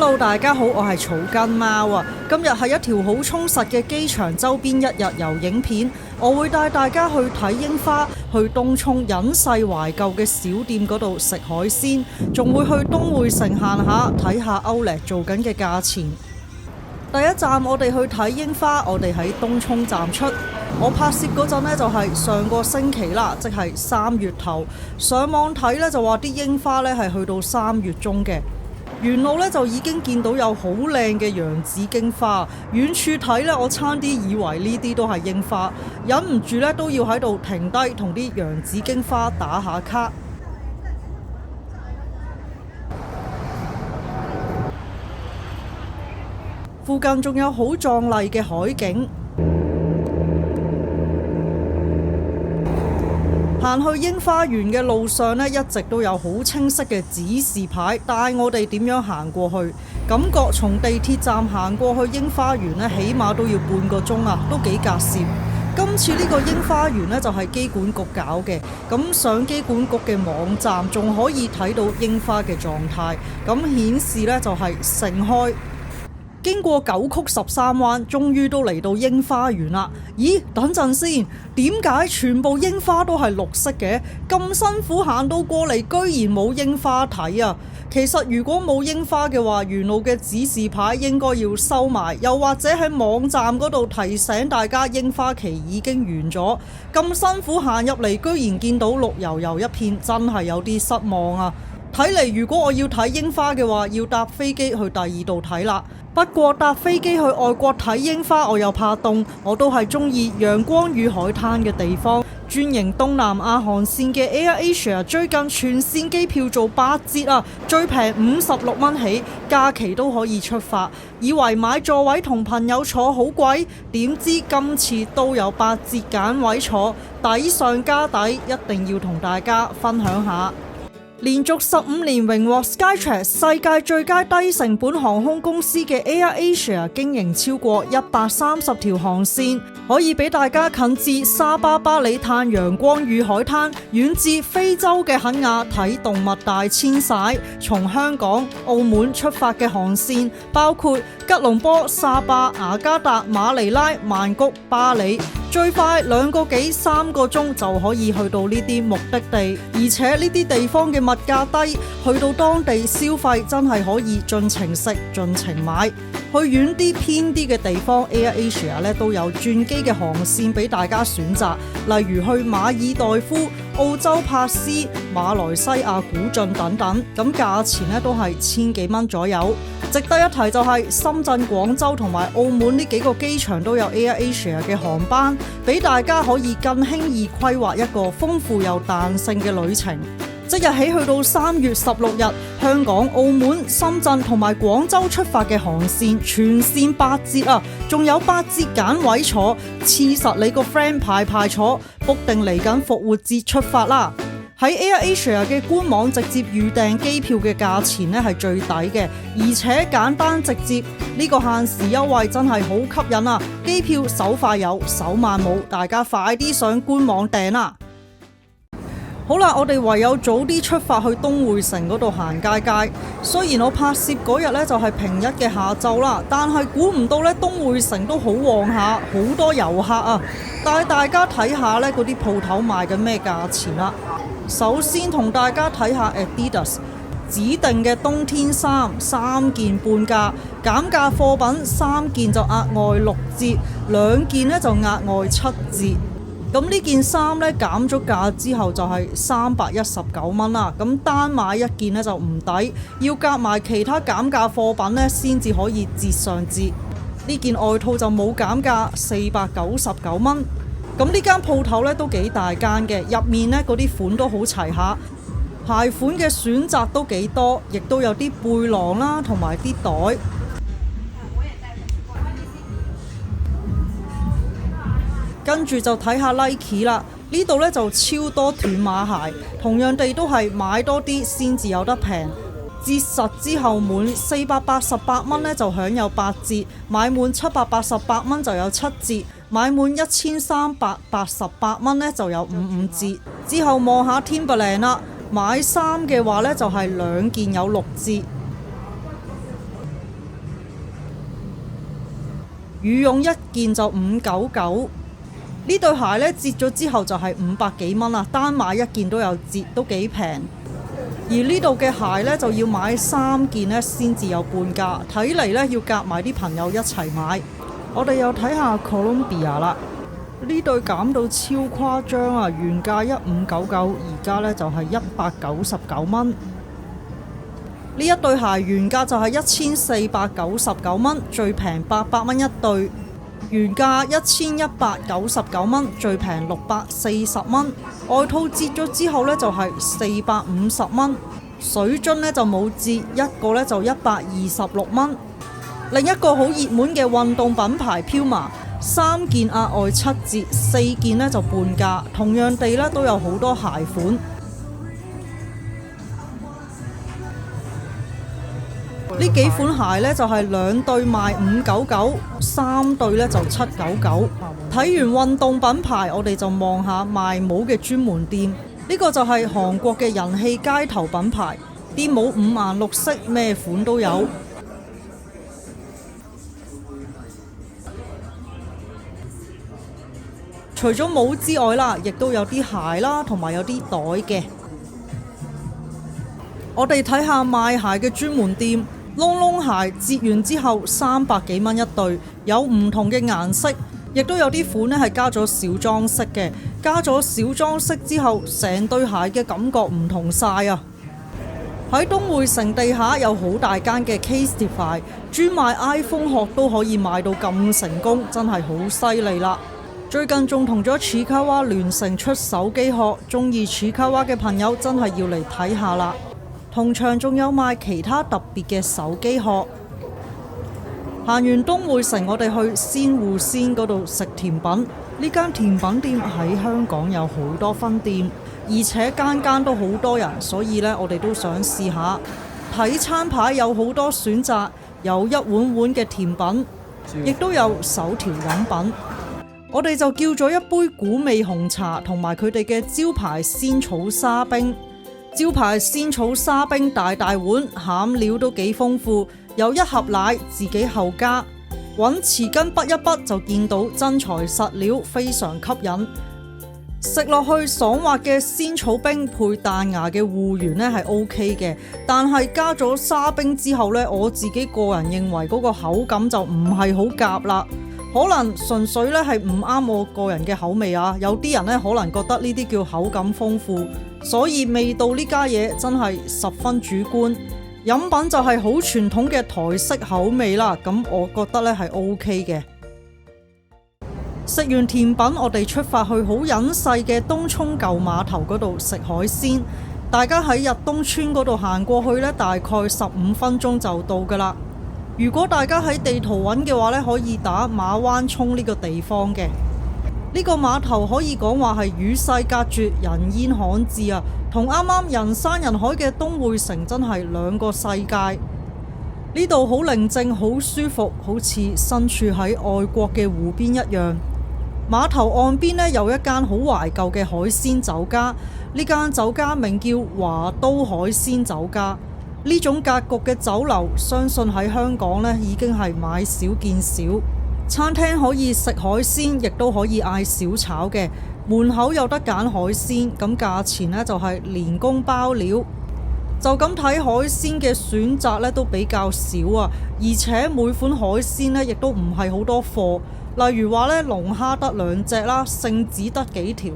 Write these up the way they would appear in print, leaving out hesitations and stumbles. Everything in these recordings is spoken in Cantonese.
Hello， 大家好，我係草根貓啊。今日係一條好充實嘅機場周邊一日遊影片，我會帶大家去睇櫻花，去東涌隱世懷舊嘅小店嗰度食海鮮，仲會去東薈城行下，睇下Outlet做緊嘅價錢。第一站我哋去睇櫻花，我哋喺東涌站出。我拍攝嗰陣呢，就係上個星期啦，即係3月頭。上網睇呢，就話啲櫻花呢係去到3月中嘅。沿路呢，就已經見到有好靚嘅洋紫荊花，遠處睇呢，我差啲以為呢啲都係櫻花，忍唔住呢都要喺度停低同啲洋紫荊花打下卡。附近仲有好壯麗嘅海景。行去櫻花園嘅路上呢，一直都有好清晰嘅指示牌，帶我哋點樣行過去。感覺從地鐵站行過去櫻花園呢，起碼都要半個鐘啊，都幾隔涉。今次呢個櫻花園呢，就係機管局搞嘅，咁上機管局嘅網站仲可以睇到櫻花嘅狀態，咁顯示呢，就係盛開。經過9曲13彎，終於都嚟到櫻花園啦。咦，等陣先，點解全部櫻花都係綠色嘅？咁辛苦行到過嚟，居然冇櫻花睇啊！其實如果冇櫻花嘅話，沿路嘅指示牌應該要收埋，又或者喺網站嗰度提醒大家櫻花期已經完咗。咁辛苦行入嚟，居然見到綠油油一片，真係有啲失望啊！睇嚟如果我要睇櫻花嘅話，要搭飛機去第二度睇啦。不過搭飛機去外國睇櫻花我又怕凍，我都係中意陽光與海灘嘅地方。專營東南亞航線嘅 AirAsia 最近全線機票做8折啊，最平56蚊起，假期都可以出發。以為買座位同朋友坐好貴，點知今次都有8折揀位坐，抵上加抵，一定要同大家分享下。連續15年榮獲 Skytrax 世界最佳低成本航空公司嘅 AirAsia 經營超過130條航線，可以俾大家近至沙巴巴里嘆陽光與海灘，遠至非洲嘅肯亞睇動物大遷徙。從香港、澳門出發嘅航線包括吉隆坡、沙巴、雅加達、馬尼拉、曼谷、巴里，最快2個幾3個鐘就可以去到呢啲目的地，而且呢啲地方嘅物價低，去到當地消費真係可以盡情食盡情買。去遠啲偏啲嘅地方 AirAsia 咧都有轉機嘅航線俾大家選擇，例如去馬爾代夫、澳洲珀斯、馬來西亞古晉等等，咁價錢咧都係1000幾蚊左右。值得一提就係深圳、廣州同埋澳門呢幾個機場都有 AirAsia 嘅航班，俾大家可以更輕易規劃一個豐富又彈性嘅旅程。即日起去到3月16日，香港、澳門、深圳同埋廣州出發嘅航線全線8折啊！仲有8折揀位坐，黐實你個 friend 排坐，book定嚟緊復活節出發啦！喺 AirAsia 嘅官網直接預訂機票嘅價錢呢係最抵嘅，而且簡單直接，呢個限時優惠真係好吸引啊！機票手快有，手慢冇，大家快啲上官網訂啦！好啦，我哋唯有早啲出發去東薈城嗰度行街街。雖然我拍攝嗰日呢就係平日嘅下晝啦，但係估唔到呢東薈城都好旺下，好多遊客啊！帶大家睇下呢嗰啲鋪頭賣緊咩價錢啦。首先同大家睇下 Adidas 指定嘅冬天衫3件半價，減價貨品3件就額外6折，2件呢就額外7折。咁呢件衫呢，減咗價之後就係319蚊啦，咁單買一件呢就唔抵，要夾埋其他減價貨品呢先至可以折上折。呢件外套就冇減價，499蚊。咁呢間鋪頭呢都幾大間嘅，入面呢嗰啲款都好齊下，鞋款嘅選擇都幾多，亦都有啲背囊啦，同埋啲袋。跟住就睇下 Nike 啦，呢度呢就超多斷碼鞋，同樣地都係買多啲先至有得平。折實之後滿488蚊呢就享有8折，買滿788蚊就有7折，買滿1388蚊呢就有55折。之後望下 Timberland 啦，買衫嘅話呢就係2件有6折。羽絨一件就599。呢對鞋呢，折咗之後就係500幾蚊啦，單買一件都有折，都幾平。而呢度嘅鞋呢，就要買3件呢先至有半價，睇嚟呢，要夾埋啲朋友一齊買。我哋又睇下 Columbia 啦，呢對減到超誇張啊！原價1599，而家呢就係199蚊。呢一對鞋原價就係1499蚊，最平800蚊一對。原價1199蚊，最平640蚊。外套折咗之後呢，就係450蚊。水樽呢就冇折，一個呢就126蚊。另一個好熱門嘅運動品牌 Puma， 3件額外7折，4件呢就半價。同樣地呢，都有好多鞋款。呢幾款鞋呢，就係2對賣599， 3對呢就799。睇完運動品牌，我哋就望下賣帽嘅專門店。呢個就係韓國嘅人氣街頭品牌，啲帽5顏6色，咩款都有。除咗帽之外啦，亦都有啲鞋啦，同埋有啲袋嘅。我哋睇下賣鞋嘅專門店。窿窿鞋折完之後300幾蚊一對，有唔同嘅顏色，亦都有啲款呢係加咗小裝飾嘅。加咗小裝飾之後，成對鞋嘅感覺唔同晒啊！喺東匯城地下有好大間嘅 Casetify， 專賣 iPhone 殼都可以賣到咁成功，真係好犀利啦！最近仲同咗奇卡哇聯成出手機殼，中意奇卡哇嘅朋友真係要嚟睇下啦！同場仲有賣其他特別嘅手機殼。行完東匯城，我哋去鮮芋仙嗰度食甜品。呢間甜品店喺香港有好多分店，而且間間都好多人，所以呢，我哋都想試下。睇餐牌有好多選擇，有一碗碗嘅甜品，亦都有手調飲品。我哋就叫咗一杯古味紅茶，同埋佢哋嘅招牌仙草沙冰。招牌仙草沙冰大大碗，餡料都幾豐富，有一盒奶自己後加，揾匙羹滗一滗就見到真材實料，非常吸引。食落去爽滑嘅仙草冰配彈牙嘅芋圓呢係 OK 嘅，但係加咗沙冰之後呢，我自己個人認為嗰個口感就唔係好夾啦。可能純粹咧係唔啱我個人嘅口味啊！有啲人咧可能覺得呢啲叫口感豐富，所以味道呢家嘢真係十分主觀。飲品就係好傳統嘅台式口味啦，咁我覺得咧係 OK 嘅。食完甜品，我哋出發去好隱世嘅東涌舊碼頭嗰度食海鮮。大家喺日東村嗰度行過去呢，大概15分鐘就到噶啦。如果大家喺地圖揾嘅話呢，可以打馬灣涌呢個地方嘅。呢個碼頭可以講話係與世隔絕，人煙罕至啊，同啱啱人山人海嘅東匯城真係兩個世界。呢度好寧靜，好舒服，好似身處喺外國嘅湖邊一樣。碼頭岸邊呢，有一間好懷舊嘅海鮮酒家，呢間酒家名叫華都海鮮酒家。呢種格局嘅酒樓，相信喺香港呢已經係買少見少。餐廳可以食海鮮，亦都可以嗌小炒嘅。門口有得揀海鮮，咁價錢呢就係連工包料。就咁睇海鮮嘅選擇呢都比較少啊，而且每款海鮮呢亦都唔係好多貨。例如話呢，龍蝦得2隻啦，聖子得幾條。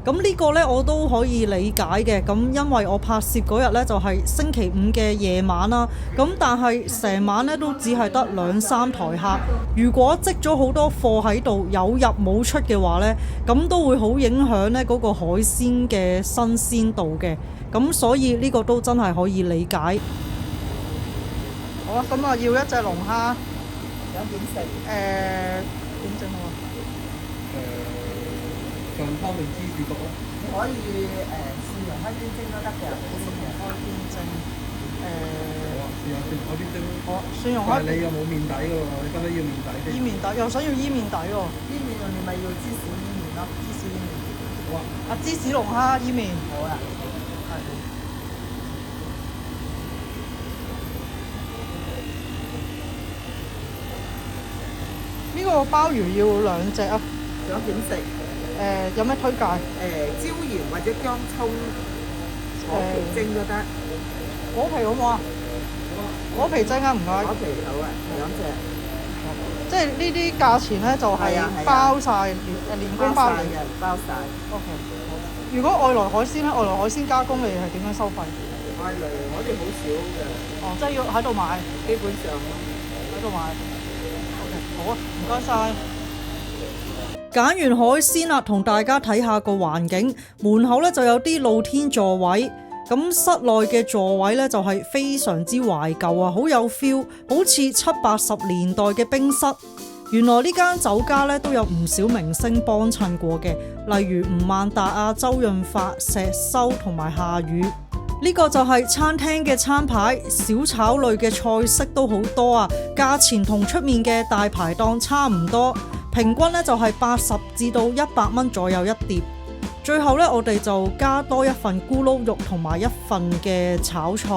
咁呢個呢，我都可以理解嘅，咁因為我拍攝嗰日呢，就係星期5嘅夜晚啦，咁但係成晚呢，都只係得2-3台客，如果積咗好多貨喺度有入冇出嘅話呢，咁都會好影響呢嗰個海鮮嘅新鮮度嘅，咁所以呢個都真係可以理解。好啊，咁啊要一隻龍蝦，想點食？點整好啊？上湯定芝士焗咯？你可以蒜蓉開邊蒸都得嘅，蒜蓉開邊蒸。好啊，試下蒜蓉開邊蒸。好，蒜蓉開。但係你又冇面底㗎喎，你覺得要面底先？伊麵底又想要伊麵底喎。伊麵你咪要芝士伊麵咯，芝士伊麵。好啊。芝士龍蝦伊麵。好啊。係。呢呢個鮑魚要2隻啊。想點食？有咩推介？椒鹽或者薑葱果皮蒸都得。果皮好唔好啊？果皮蒸啊，唔該。果皮好啊，2隻。即係呢啲價錢咧就係包晒連工鮑魚嘅，包晒。OK。如果外來海鮮咧，外來海鮮加工你係點樣收費？外來我哋好少嘅。哦，即係要喺度買。基本上喺度買。OK，好啊，唔該晒。揀完海鮮啦，同大家睇下個環境。門口咧就有啲露天座位，咁室內嘅座位咧就係非常之懷舊啊，好有 feel， 好似70-80年代嘅冰室。原來呢間酒家咧都有唔少明星幫襯過嘅，例如吳孟達啊、周潤發、石修同埋夏雨。呢個就係餐廳嘅餐牌，小炒類嘅菜式都好多啊，價錢同出面嘅大排檔差唔多。平均咧就係80至到100蚊左右一碟。最後咧我哋就加多一份咕嚕肉同埋一份嘅炒菜。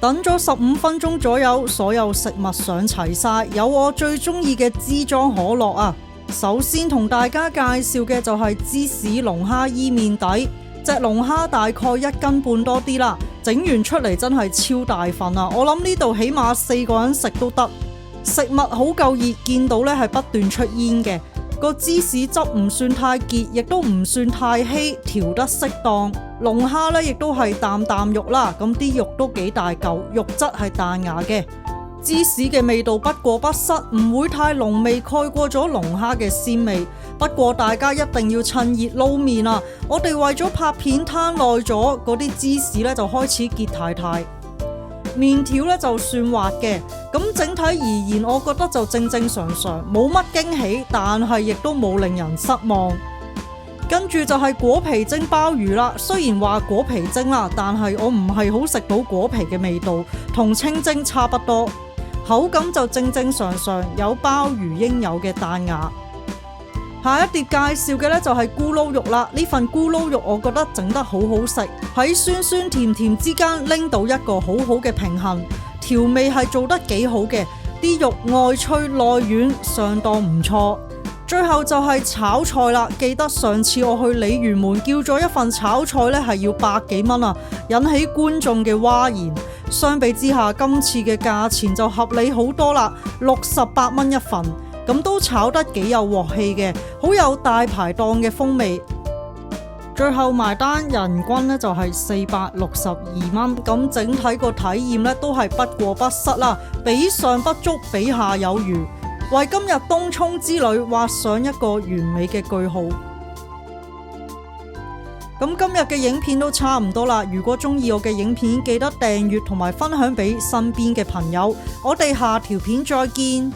等咗15分鐘左右，所有食物上齊晒，有我最中意嘅支裝可樂啊！首先同大家介紹嘅就係芝士龍蝦伊麵底，隻龍蝦大概1斤半多啲啦，整完出嚟真係超大份啊！我諗呢度起碼4個人食都得。食物好夠熱，見到咧係不斷出煙嘅。個芝士汁唔算太結，亦都唔算太稀，調得適當。龍蝦咧亦都係啖啖肉啦，咁啲肉都幾大嚿，肉質係彈牙嘅。芝士嘅味道不過不失，唔會太濃味，蓋過咗龍蝦嘅鮮味。不過大家一定要趁熱撈麵啊！我哋為咗拍片攤耐咗，嗰啲芝士咧就開始結太太。麵條咧就算滑嘅，咁整體而言我覺得就正正常常，冇乜驚喜，但係亦都冇令人失望。跟住就係果皮蒸鮑魚啦，雖然話果皮蒸啦，但係我唔係好食到果皮嘅味道，同清蒸差不多，口感就正正常常，有鮑魚應有嘅彈牙。下一碟介紹嘅呢就係咕嚕肉啦，呢份咕嚕肉我覺得整得好好食，喺酸酸甜甜之間拎到一個好好嘅平衡，調味係做得幾好嘅，啲肉外脆內軟，相當唔錯。最後就係炒菜啦，記得上次我去鯉魚門叫咗一份炒菜呢係要100幾蚊啊，引起觀眾嘅嘩然。相比之下，今次嘅價錢就合理好多啦，68蚊一份。咁都炒得幾有鑊氣嘅，好有大排檔嘅風味。最後埋單人均呢就係462蚊，咁整體個體驗呢都係不過不失啦，比上不足，比下有餘，為今日東涌之旅畫上一個完美嘅句號。咁今日嘅影片都差唔多啦，如果中意我嘅影片，記得訂閱同埋分享俾身邊嘅朋友。我哋下條片再見。